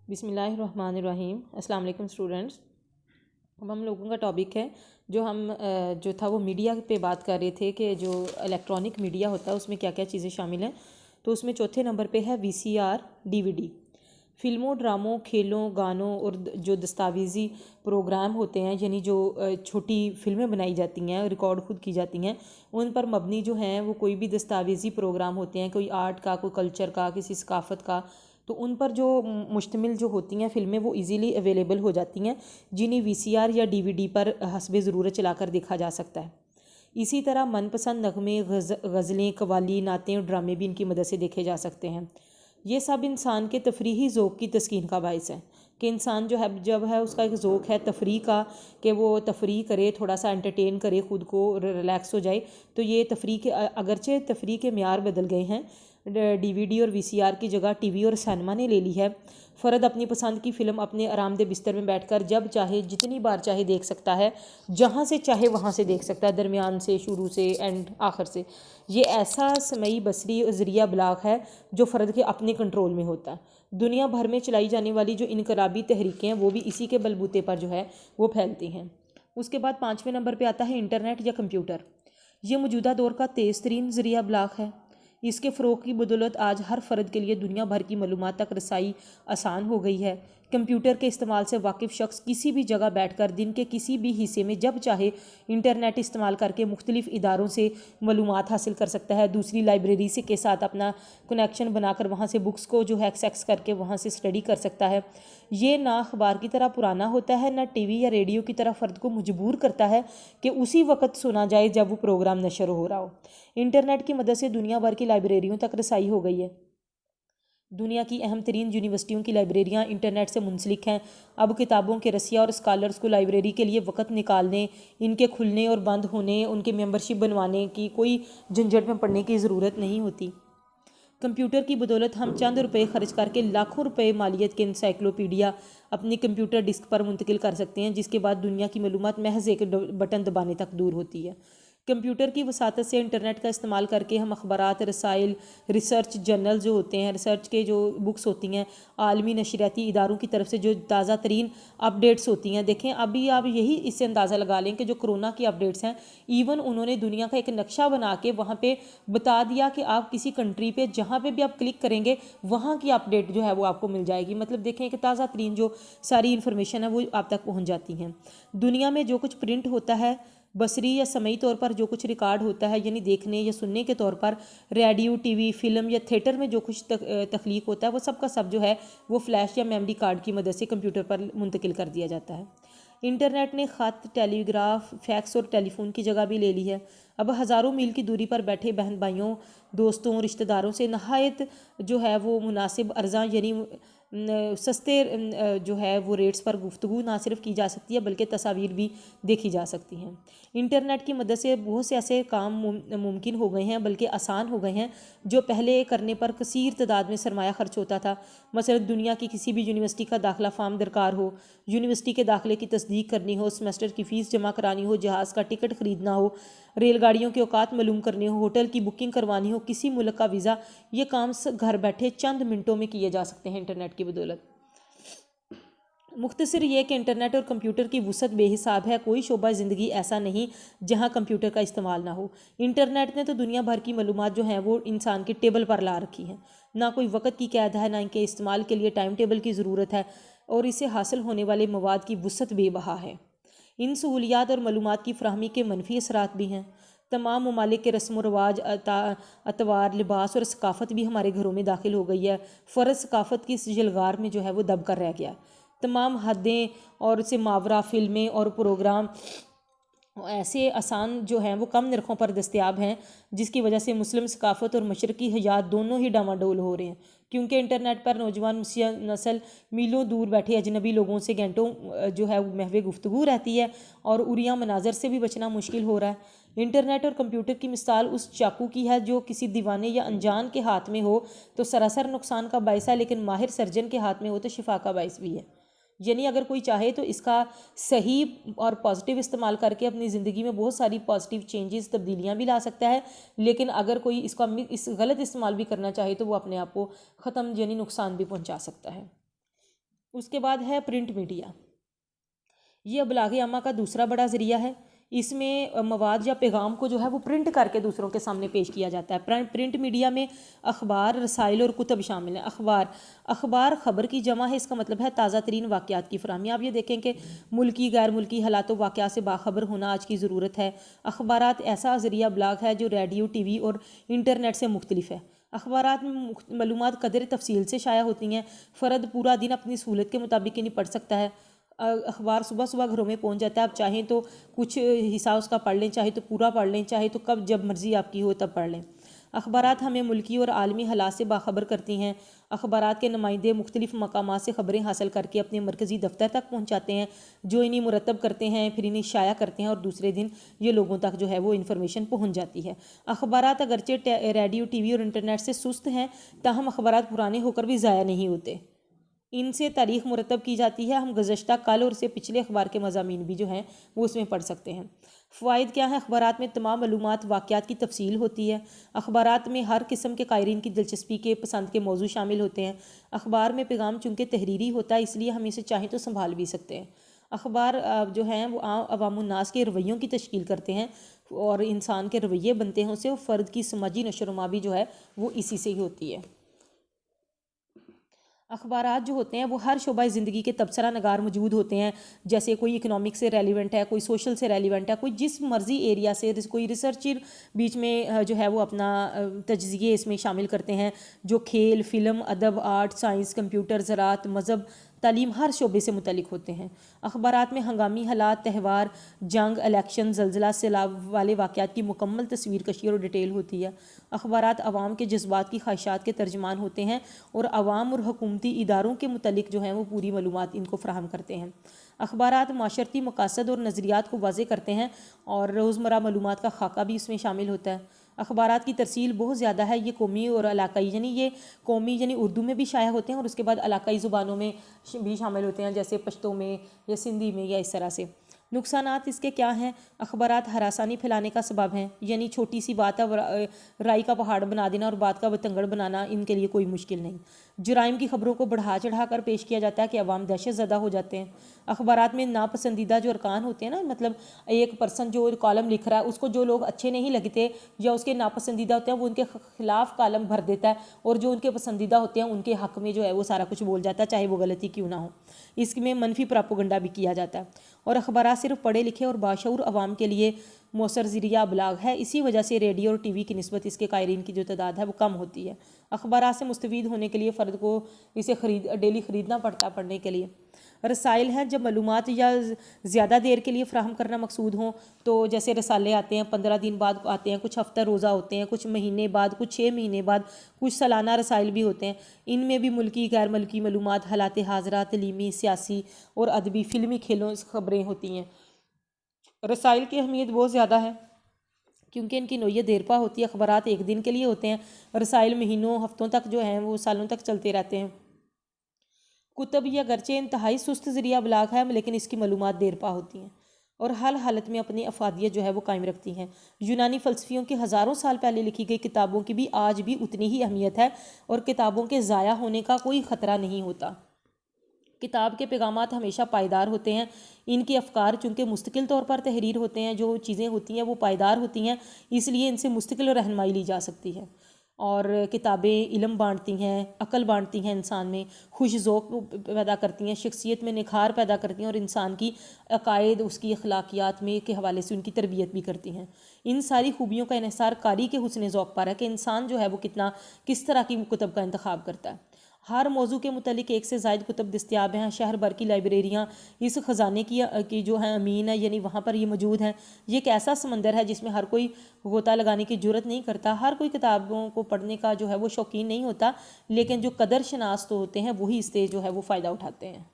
बिस्मिल्लाहिर्रहमानिर्रहीम। अस्सलाम वालेकुम स्टूडेंट्स। अब हम लोगों का टॉपिक है जो था वो मीडिया पे बात कर रहे थे कि जो इलेक्ट्रॉनिक मीडिया होता है उसमें क्या क्या चीज़ें शामिल हैं। तो उसमें चौथे नंबर पे है वीसीआर डीवीडी। फ़िल्मों, ड्रामों, खेलों, गानों और जो दस्तावेज़ी प्रोग्राम होते हैं, यानी जो छोटी फ़िल्में बनाई जाती हैं, रिकॉर्ड खुद की जाती हैं, उन पर मबनी जो हैं वो कोई भी दस्तावेज़ी प्रोग्राम होते हैं, कोई आर्ट का, कोई कल्चर का, किसी सकाफ़त का, तो उन पर जो मुश्तमिल जो होती हैं फ़िल्में वो इजीली अवेलेबल हो जाती हैं, जिन्हें वीसीआर या डीवीडी पर हस्बे ज़रूरत चलाकर देखा जा सकता है। इसी तरह मनपसंद नगमे, गज़लें, कव्वाली, नातें और ड्रामे भी इनकी मदद से देखे जा सकते हैं। ये सब इंसान के तफरीही ज़ौक़ की तस्कीन का बायस है कि इंसान जो है जब है उसका एक ज़ौक़ है तफरीह का, कि वो तफरीह करे, थोड़ा सा एंटरटेन करे, ख़ुद को रिलैक्स हो जाए। तो ये तफरीह के अगरचे तफरीह के म्यार बदल गए हैं, डीवीडी और वीसीआर की जगह टीवी और सिनेमा ने ले ली है। फ़र्द अपनी पसंद की फ़िल्म अपने आरामदेह बिस्तर में बैठकर जब चाहे जितनी बार चाहे देख सकता है, जहाँ से चाहे वहाँ से देख सकता है, दरमियान से, शुरू से, एंड आखिर से। ये ऐसा समई बसरी ज़रिया बलाग है जो फ़र्द के अपने कंट्रोल में होता है। दुनिया भर में चलाई जाने वाली जो इनकलाबी तहरीकें हैं वो भी इसी के बलबूते पर जो है वो फैलती हैं। उसके बाद 5वें नंबर पर आता है इंटरनेट या कंप्यूटर। ये मौजूदा दौर का तेज़ तरीन ज़रिया बलाग है। इसके फ़रोग़ की बदौलत आज हर फ़र्द के लिए दुनिया भर की मालूमात तक रसाई आसान हो गई है। कंप्यूटर के इस्तेमाल से वाकिफ़ शख्स किसी भी जगह बैठकर दिन के किसी भी हिस्से में जब चाहे इंटरनेट इस्तेमाल करके मुख्तलिफ़ इदारों से मालूमात हासिल कर सकता है। दूसरी लाइब्रेरी से के साथ अपना कनेक्शन बनाकर वहाँ से बुक्स को जो है एक्सेस करके वहाँ से स्टडी कर सकता है। ये ना अखबार की तरह पुराना होता है, ना टीवी या रेडियो की तरह फ़र्द को मजबूर करता है कि उसी वक्त सुना जाए जब वो प्रोग्राम नशर हो रहा हो। इंटरनेट की मदद से दुनिया भर की लाइब्रेरियों तक रसाई हो गई है। दुनिया की अहम तरीन यूनिवर्सिटियों की लाइब्रेरियाँ इंटरनेट से मुंसलिक हैं। अब किताबों के रसिया और स्कॉलर्स को लाइब्रेरी के लिए वक़्त निकालने, इनके खुलने और बंद होने, उनकी मेंबरशिप बनवाने की कोई झंझट में पड़ने की ज़रूरत नहीं होती। कंप्यूटर की बदौलत हम चंद रुपए खर्च करके लाखों रुपए मालियत के इंसाइक्लोपीडिया अपनी कंप्यूटर डिस्क पर मुंतकिल कर सकते हैं, जिसके बाद दुनिया की मालूमात महज एक बटन दबाने तक दूर होती है। कंप्यूटर की वसातत से इंटरनेट का इस्तेमाल करके हम अखबारात, रसाइल, रिसर्च जर्नल जो होते हैं, रिसर्च के जो बुक्स होती हैं, आलमी नशरियाती इदारों की तरफ से जो ताज़ा तरीन अपडेट्स होती हैं, देखें अभी आप यही इससे अंदाज़ा लगा लें कि जो कोरोना की अपडेट्स हैं, इवन उन्होंने दुनिया का एक नक्शा बना के वहाँ पे बता दिया कि आप किसी कंट्री पे जहाँ पे भी आप क्लिक करेंगे वहाँ की अपडेट जो है वो आपको मिल जाएगी। मतलब देखें कि ताज़ा तरीन जो सारी इन्फॉर्मेशन है वो आप तक पहुँच जाती हैं। दुनिया में जो कुछ प्रिंट होता है, बसरी या समई तौर पर जो कुछ रिकॉर्ड होता है, यानी देखने या सुनने के तौर पर, रेडियो, टीवी, फिल्म या थिएटर में जो कुछ तख्लीक होता है, वो सब का सब जो है वो फ्लैश या मेमोरी कार्ड की मदद से कंप्यूटर पर मुंतकिल कर दिया जाता है। इंटरनेट ने ख़त, टेलीग्राफ, फैक्स और टेलीफोन की जगह भी ले ली है। अब हज़ारों मील की दूरी पर बैठे बहन भाइयों, दोस्तों, रिश्तेदारों से नहायत जो है वो मुनासिब अर्जा यानी सस्ते जो है वो रेट्स पर गुफ्तगू ना सिर्फ की जा सकती है बल्कि तस्वीर भी देखी जा सकती हैं। इंटरनेट की मदद से बहुत से ऐसे काम मुमकिन हो गए हैं, बल्कि आसान हो गए हैं, जो पहले करने पर कसीर तादाद में सरमाया खर्च होता था। मसलन दुनिया की किसी भी यूनिवर्सिटी का दाखिला फार्म दरकार हो, यूनिवर्सिटी के दाखिले की तस्दीक करनी हो, सेमेस्टर की फ़ीस जमा करानी हो, जहाज़ का टिकट ख़रीदना हो, रेलगाड़ियों के औकात मालूम करने हो, होटल की बुकिंग करवानी हो, किसी मुल्क का वीज़ा, ये काम घर बैठे चंद मिनटों में किए जा सकते हैं इंटरनेट की बदौलत। मुख्तसर ये कि इंटरनेट और कंप्यूटर की वुसअत बेहिसाब है। कोई शोबा ज़िंदगी ऐसा नहीं जहाँ कंप्यूटर का इस्तेमाल ना हो। इंटरनेट ने तो दुनिया भर की मालूमात जो हैं वो इंसान के टेबल पर ला रखी हैं। ना कोई वक़्त की कैद है, ना इनके इस्तेमाल के लिए टाइम टेबल की ज़रूरत है, और इसे हासिल होने वाले मवाद की वुसअत बेबहा है। इन सहूलियात और मालूमात की फराहमी के मनफी असरात भी हैं। तमाम ममालिक के रस्म व रवाज, अतवार, लिबास और सकाफ़त भी हमारे घरों में दाखिल हो गई है। फ़र्ज सकाफ़त की इस जलगार में जो है वो दब कर रह गया। तमाम हदें और से मावरा फ़िल्में और प्रोग्राम ऐसे आसान जो हैं वो कम नरखों पर दस्तयाब हैं, जिसकी वजह से मुस्लिम सकाफ़त और मशरक़ी हयात दोनों ही डामाडोल हो रहे हैं, क्योंकि इंटरनेट पर नौजवान नस्ल मीलों दूर बैठे अजनबी लोगों से घंटों जो है महवे गुफ्तगू रहती है, और उरिया मनाजर से भी बचना मुश्किल हो रहा है। इंटरनेट और कंप्यूटर की मिसाल उस चाकू की है जो किसी दीवाने या अनजान के हाथ में हो तो सरासर नुकसान का बायस है, लेकिन माहिर सर्जन के हाथ में हो तो शिफा का बायस भी है। यानी अगर कोई चाहे तो इसका सही और पॉजिटिव इस्तेमाल करके अपनी ज़िंदगी में बहुत सारी पॉजिटिव चेंजेस, तब्दीलियाँ भी ला सकता है, लेकिन अगर कोई इसका इस गलत इस्तेमाल भी करना चाहे तो वो अपने आप को ख़त्म यानी नुकसान भी पहुँचा सकता है। उसके बाद है प्रिंट मीडिया। ये अबलाग आमा का दूसरा बड़ा ज़रिया है। इसमें मवाद या पैगाम को जो है वो प्रिंट करके दूसरों के सामने पेश किया जाता है। प्रिंट मीडिया में अखबार, रसाइल और कुतब शामिल हैं। अखबार ख़बर की जमा है, इसका मतलब है ताज़ा तरीन वाक़यात की फरहमी। आप ये देखें कि मुल्की गैर मुल्की हालात व वाक़यात से बाखबर होना आज की ज़रूरत है। अखबारात ऐसा ज़रिया अबलाग है जो रेडियो, TV और इंटरनेट से मुख्तलिफ है। अखबारात में मालूमात कदर तफसील से शाया होती हैं। फ़र्द पूरा दिन अपनी सहूलत के मुताबिक ही नहीं पढ़ सकता है। अखबार सुबह सुबह घरों में पहुंच जाता है। आप चाहें तो कुछ हिस्सा उसका पढ़ लें, चाहे तो पूरा पढ़ लें, चाहे तो कब जब मर्ज़ी आपकी हो तब पढ़ लें। अखबारात हमें मुल्की और आलमी हालात से बाखबर करती हैं। अखबारात के नुमाइंदे मुख्तलिफ़ मकामात से ख़बरें हासिल करके अपने मरकज़ी दफ्तर तक पहुँचाते हैं, जो इन्हें मुरतब करते हैं, फिर इन्हें शाया करते हैं और दूसरे दिन ये लोगों तक जो है वो इन्फॉर्मेशन पहुँच जाती है। अखबारात अगरचे रेडियो, TV और इंटरनेट से सुस्त हैं, ताहम अखबारात पुराने होकर भी ज़ाया नहीं होते। इनसे तारीख़ मुरतब की जाती है। हम गुज़श्ता कल और उससे पिछले अखबार के मज़ामीन भी जो हैं वो उसमें पढ़ सकते हैं। फ़वाइद क्या है? अखबारात में तमाम मालूमात, वाक़यात की तफसील होती है। अखबारात में हर किस्म के कायरीन की दिलचस्पी के, पसंद के मौजू शामिल होते हैं। अखबार में पैगाम चूँकि तहरीरी होता है, इसलिए हम इसे चाहें तो संभाल भी सकते हैं। अखबार जो हैं वो अवामुन्नास के रवैयों की तश्कील करते हैं और इंसान के रवैये बनते हैं उससे, और फ़र्द की समाजी नशोनुमा भी जो है वो इसी से ही होती है। अखबारात जो होते हैं वो हर शोबा ज़िंदगी के तबसरा नगार मौजूद होते हैं। जैसे कोई इकनॉमिक से रेलिवेंट है, कोई सोशल से रेलिवेंट है, कोई जिस मर्ज़ी एरिया से, कोई रिसर्चर बीच में जो है वो अपना तज्ज़िये इसमें शामिल करते हैं। जो खेल, फ़िल्म, अदब, आर्ट, साइंस, कंप्यूटर, ज़राअत, मज़हब, तालीम, हर शोबे से मुतलिक होते हैं। अखबारात में हंगामी हालात, त्यौहार, जंग, इलेक्शन, ज़लज़ला, सैलाब वाले वाक़यात की मुकम्मल तस्वीर कशी और डिटेल होती है। अखबारात अवाम के जज्बात की ख्वाहिशात के तर्जमान होते हैं और अवाम और हुकूमती इदारों के मुतलिक जो हैं वो पूरी मालूमात इनको फ़राहम करते हैं। अखबारात माशरती मकासद और नज़रियात को वाज़े करते हैं और रोज़मर्रा मालूमात का खाका भी इसमें शामिल होता है। अखबारात की तरसील बहुत ज़्यादा है। ये कौमी और इलाकाई, यानी ये कौमी यानी उर्दू में भी शाया होते हैं और उसके बाद इलाकाई ज़ुबानों में भी शामिल होते हैं, जैसे पश्तो में या सिंधी में या इस तरह से। नुकसानात इसके क्या हैं? अखबारात हरासानी फैलाने का सबब हैं, यानी छोटी सी बात है राई का पहाड़ बना देना और बात का बतंगड़ बनाना इनके लिए कोई मुश्किल नहीं। जुराइम की खबरों को बढ़ा चढ़ा कर पेश किया जाता है कि अवाम दहशत ज़दा हो जाते हैं। अखबारात में नापसंदीदा जो अरकान होते हैं ना, मतलब एक पर्सन जो कॉलम लिख रहा है उसको जो लोग अच्छे नहीं लगते या उसके नापसंदीदा होते हैं वो उनके खिलाफ कॉलम भर देता है, और जो उनके पसंदीदा होते हैं उनके हक़ में जो है वो सारा कुछ बोल जाता है, चाहे वो गलती क्यों ना हो। इसमें मनफी प्रोपेगेंडा भी किया जाता है। और अखबारात सिर्फ पढ़े लिखे और बाशऊर अवाम के लिए मौसर ज़रिया अबलाग है। इसी वजह से रेडियो और TV की निस्बत इसके कायरीन की जो तादाद है वो कम होती है। अखबारात से मुस्तफ़ीद होने के लिए फ़र्द को इसे डेली ख़रीदना पड़ता पढ़ने के लिए। रसाइल हैं, जब मालूमात या ज़्यादा देर के लिए फ़राहम करना मकसूद हों तो जैसे रसाले आते हैं, 15 दिन बाद आते हैं, कुछ हफ्ता रोज़ा होते हैं, कुछ महीने बाद, कुछ 6 महीने बाद, कुछ सालाना रसाइल भी होते हैं। इनमें भी मुल्की गैर मुल्की मालूमात, हालात हाज़रा, तलीमी, सियासी और अदबी, फ़िल्मी, खेलों ख़बरें होती हैं। रसाइल की अहमियत बहुत ज़्यादा है क्योंकि इनकी नोयत देरपा होती है। अखबारात एक दिन के लिए होते हैं, रसाइल महीनों हफ्तों तक जो हैं वो सालों तक चलते रहते हैं। कुतब या अगरचे इंतहाई सुस्त ज़रिया अबलाग है, लेकिन इसकी मालूमात देरपा होती हैं और हर हालत में अपनी अफादियत जो है वो कायम रखती हैं। यूनानी फ़लसफ़ियों की हज़ारों साल पहले लिखी गई किताबों की भी आज भी उतनी ही अहमियत है और किताबों के ज़ाया होने का कोई ख़तरा नहीं होता। किताब के पैगामात हमेशा पायदार होते हैं। इनके अफ़कार चूँकि मुस्तकिल तौर पर तहरीर होते हैं, जो चीज़ें होती हैं वो पायदार होती हैं, इसलिए इनसे मुस्तकिल रहनुमाई ली जा सकती है। और किताबें इल्म बांटती हैं, अक़ल बांटती हैं, इंसान में खुश ज़ौक़ पैदा करती हैं, शख्सियत में निखार पैदा करती हैं और इंसान की अक़ायद, उसकी अखलाकियात में के हवाले से उनकी तरबियत भी करती हैं। इन सारी खूबियों का इन्हिसार कारी के हुस्न ज़ौक़ पर है कि इंसान जो है वो किस तरह की कुतुब का इंतखाब करता है। हर मौजू के मुतलिक एक से ज़ायद कुतुब दस्तियाब हैं। शहर भर की लाइब्रेरियाँ इस ख़जाने की जो हैं अमीन है, यानी वहाँ पर ये मौजूद हैं। ये एक ऐसा समंदर है जिसमें हर कोई गोता लगाने की जुर्रत नहीं करता। हर कोई किताबों को पढ़ने का जो है वो शौकीन नहीं होता, लेकिन जो कदर शनास तो होते हैं वही इससे जो है वो फ़ायदा उठाते हैं।